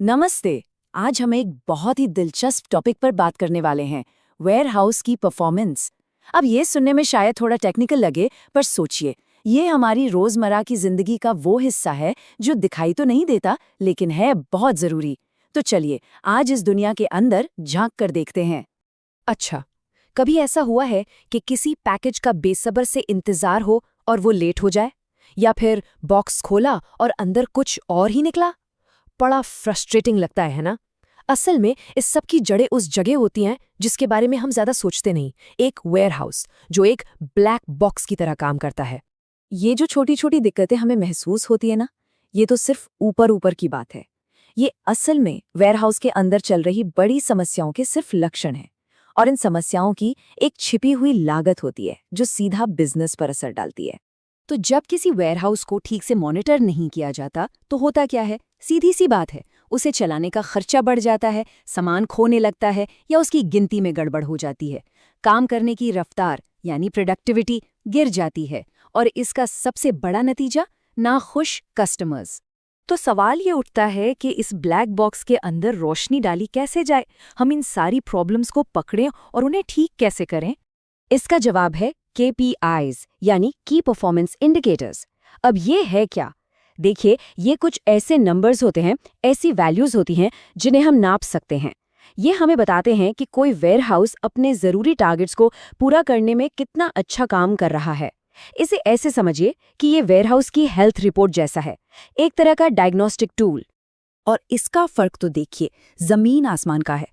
नमस्ते। आज हम एक बहुत ही दिलचस्प टॉपिक पर बात करने वाले हैं, वेयरहाउस की परफॉर्मेंस। अब ये सुनने में शायद थोड़ा टेक्निकल लगे, पर सोचिए, ये हमारी रोजमर्रा की जिंदगी का वो हिस्सा है जो दिखाई तो नहीं देता, लेकिन है बहुत जरूरी। तो चलिए, आज इस दुनिया के अंदर झांक कर देखते हैं। अच्छा, कभी ऐसा हुआ है कि किसी पैकेज का बेसब्र से इंतजार हो और वो लेट हो जाए? या फिर बॉक्स खोला और अंदर कुछ और ही निकला? बड़ा फ्रस्ट्रेटिंग लगता है ना? असल में इस सब की जड़ें उस जगह होती हैं जिसके बारे में हम ज्यादा सोचते नहीं। एक वेयरहाउस जो एक ब्लैक बॉक्स की तरह काम करता है। ये जो छोटी छोटी दिक्कतें हमें महसूस होती है ना, ये तो सिर्फ ऊपर ऊपर की बात है। ये असल में वेयरहाउस के अंदर चल रही बड़ी समस्याओं के सिर्फ लक्षण हैं। और इन समस्याओं की एक छिपी हुई लागत होती है जो सीधा बिजनेस पर असर डालती है। तो जब किसी वेयरहाउस को ठीक से मॉनिटर नहीं किया जाता तो होता क्या है? सीधी सी बात है, उसे चलाने का खर्चा बढ़ जाता है, सामान खोने लगता है या उसकी गिनती में गड़बड़ हो जाती है। काम करने की रफ्तार यानी प्रोडक्टिविटी गिर जाती है और इसका सबसे बड़ा नतीजा नाखुश कस्टमर्स। तो सवाल ये उठता है कि इस ब्लैक बॉक्स के अंदर रोशनी डाली कैसे जाए? हम इन सारी प्रॉब्लम्स को पकड़ें और उन्हें ठीक कैसे करें? इसका जवाब है KPIs यानी की परफॉर्मेंस इंडिकेटर्स। अब ये है क्या? देखिए, ये कुछ ऐसे नंबर्स होते हैं, ऐसी वैल्यूज होती हैं जिन्हें हम नाप सकते हैं। ये हमें बताते हैं कि कोई वेयरहाउस अपने ज़रूरी टारगेट्स को पूरा करने में कितना अच्छा काम कर रहा है। इसे ऐसे समझिए कि ये वेयरहाउस की हेल्थ रिपोर्ट जैसा है, एक तरह का डायग्नोस्टिक टूल। और इसका फर्क तो देखिए, जमीन आसमान का है।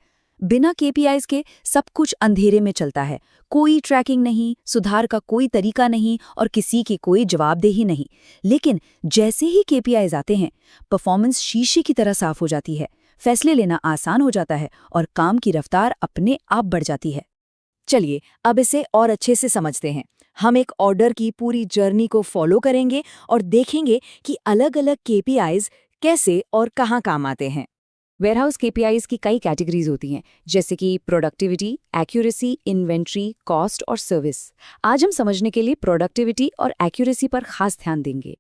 बिना केपीआईज के सब कुछ अंधेरे में चलता है। कोई ट्रैकिंग नहीं, सुधार का कोई तरीका नहीं और किसी की कोई जवाबदेही नहीं। लेकिन जैसे ही केपीआईज आते हैं, परफॉर्मेंस शीशे की तरह साफ हो जाती है, फैसले लेना आसान हो जाता है और काम की रफ्तार अपने आप बढ़ जाती है। चलिए, अब इसे और अच्छे से समझते हैं। हम एक ऑर्डर की पूरी जर्नी को फॉलो करेंगे और देखेंगे कि अलग-अलग केपीआईज कैसे और कहाँ काम आते हैं। वेयरहाउस केपीआईज की कई कैटेगरीज होती हैं, जैसे कि प्रोडक्टिविटी, एक्यूरेसी, इन्वेंट्री, कॉस्ट और सर्विस। आज हम समझने के लिए प्रोडक्टिविटी और एक्यूरेसी पर खास ध्यान देंगे।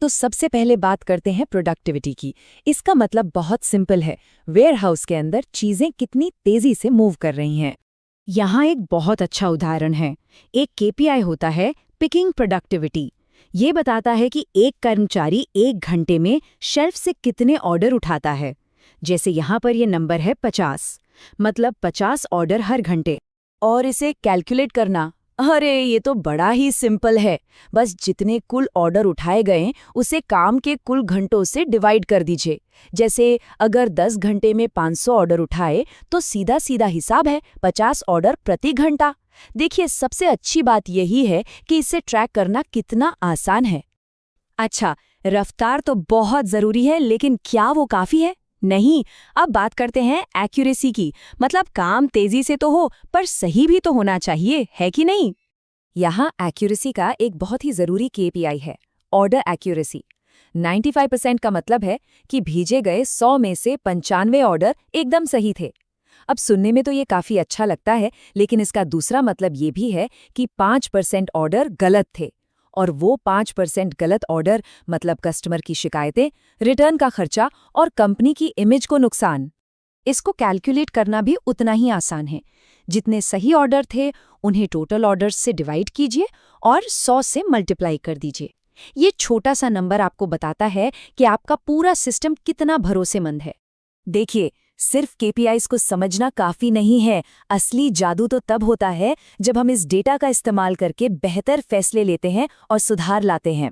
तो सबसे पहले बात करते हैं प्रोडक्टिविटी की। इसका मतलब बहुत सिंपल है, वेयरहाउस के अंदर चीजें कितनी तेजी से मूव कर रही हैं। यहाँ एक बहुत अच्छा उदाहरण है। एक केपीआई होता है पिकिंग प्रोडक्टिविटी। ये बताता है कि एक कर्मचारी 1 घंटे में शेल्फ से कितने ऑर्डर उठाता है। जैसे यहाँ पर ये नंबर है 50, मतलब 50 ऑर्डर हर घंटे। और इसे कैलकुलेट करना, अरे ये तो बड़ा ही सिंपल है। बस जितने कुल ऑर्डर उठाए गए उसे काम के कुल घंटों से डिवाइड कर दीजिए। जैसे अगर 10 घंटे में 500 ऑर्डर उठाए तो सीधा सीधा हिसाब है 50 ऑर्डर प्रति घंटा। देखिए, सबसे अच्छी बात यही है कि इसे ट्रैक करना कितना आसान है। अच्छा, रफ्तार तो बहुत जरूरी है, लेकिन क्या वो काफी है? नहीं। अब बात करते हैं एक्यूरेसी की। मतलब काम तेजी से तो हो, पर सही भी तो होना चाहिए, है कि नहीं? यहाँ एक्यूरेसी का एक बहुत ही जरूरी केपीआई है, ऑर्डर एक्यूरेसी। 95% का मतलब है कि भेजे गए 100 में से 95 ऑर्डर एकदम सही थे। अब सुनने में तो ये काफी अच्छा लगता है, लेकिन इसका दूसरा मतलब ये भी है कि 5% ऑर्डर गलत थे। और वो 5% गलत ऑर्डर मतलब कस्टमर की शिकायतें, रिटर्न का खर्चा और कंपनी की इमेज को नुकसान। इसको कैलकुलेट करना भी उतना ही आसान है। जितने सही ऑर्डर थे उन्हें टोटल ऑर्डर्स से डिवाइड कीजिए और 100 से मल्टीप्लाई कर दीजिए। ये छोटा सा नंबर आपको बताता है कि आपका पूरा सिस्टम कितना भरोसेमंद है। देखिए, सिर्फ केपीआईज को समझना काफी नहीं है। असली जादू तो तब होता है जब हम इस डेटा का इस्तेमाल करके बेहतर फैसले लेते हैं और सुधार लाते हैं।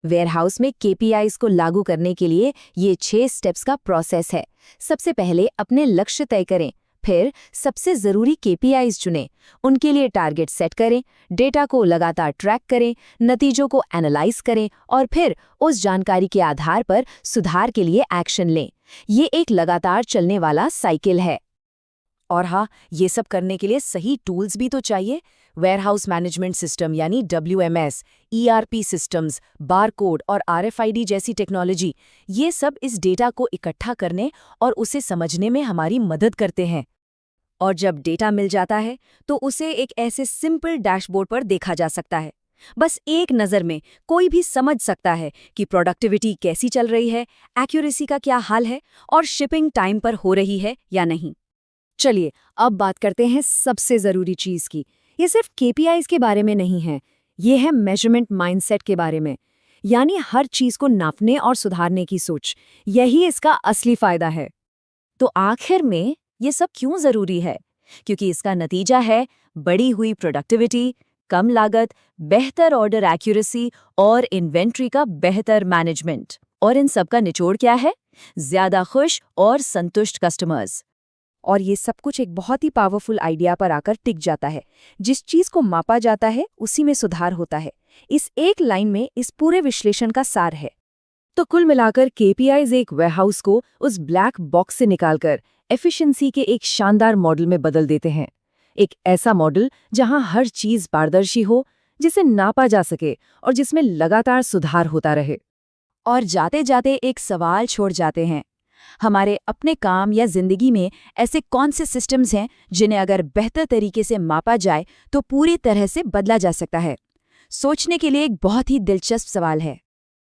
वेयरहाउस में केपीआईज को लागू करने के लिए ये 6 स्टेप्स का प्रोसेस है। सबसे पहले अपने लक्ष्य तय करें, फिर सबसे जरूरी केपीआईज चुनें, उनके लिए टारगेट सेट करें, डेटा को लगातार ट्रैक करें, नतीजों को एनालाइज करें और फिर उस जानकारी के आधार पर सुधार के लिए एक्शन लें। ये एक लगातार चलने वाला साइकिल है। और हाँ, ये सब करने के लिए सही टूल्स भी तो चाहिए। वेयरहाउस मैनेजमेंट सिस्टम यानी WMS, ERP सिस्टम्स, बारकोड और RFID जैसी टेक्नोलॉजी, ये सब इस डेटा को इकट्ठा करने और उसे समझने में हमारी मदद करते हैं। और जब डेटा मिल जाता है तो उसे एक ऐसे सिंपल डैशबोर्ड पर देखा जा सकता है। बस एक नज़र में कोई भी समझ सकता है कि प्रोडक्टिविटी कैसी चल रही है, एक्यूरेसी का क्या हाल है और शिपिंग टाइम पर हो रही है या नहीं। चलिए अब बात करते हैं सबसे ज़रूरी चीज़ की। ये सिर्फ केपीआईज़ के बारे में नहीं है, ये है मेजरमेंट माइंडसेट के बारे में। यानी हर चीज़ को नापने और सुधारने की सोच, यही इसका असली फ़ायदा है। तो आखिर में ये सब क्यों ज़रूरी है? क्योंकि इसका नतीजा है बढ़ी हुई प्रोडक्टिविटी, कम लागत, बेहतर ऑर्डर एक्यूरेसी और इन्वेंट्री का बेहतर मैनेजमेंट। और इन सब का निचोड़ क्या है? ज़्यादा खुश और संतुष्ट कस्टमर्स। और ये सब कुछ एक बहुत ही पावरफुल आइडिया पर आकर टिक जाता है। जिस चीज़ को मापा जाता है उसी में सुधार होता है। इस एक लाइन में इस पूरे विश्लेषण का सार है। तो कुल मिलाकर केपीआईज़ एक वेयरहाउस को उस ब्लैक बॉक्स से निकालकर एफिशिएंसी के एक शानदार मॉडल में बदल देते हैं। एक ऐसा मॉडल जहां हर चीज़ पारदर्शी हो, जिसे नापा जा सके और जिसमें लगातार सुधार होता रहे। और जाते जाते एक सवाल छोड़ जाते हैं, हमारे अपने काम या जिंदगी में ऐसे कौन से सिस्टम्स हैं जिन्हें अगर बेहतर तरीके से मापा जाए तो पूरी तरह से बदला जा सकता है? सोचने के लिए एक बहुत ही दिलचस्प सवाल है।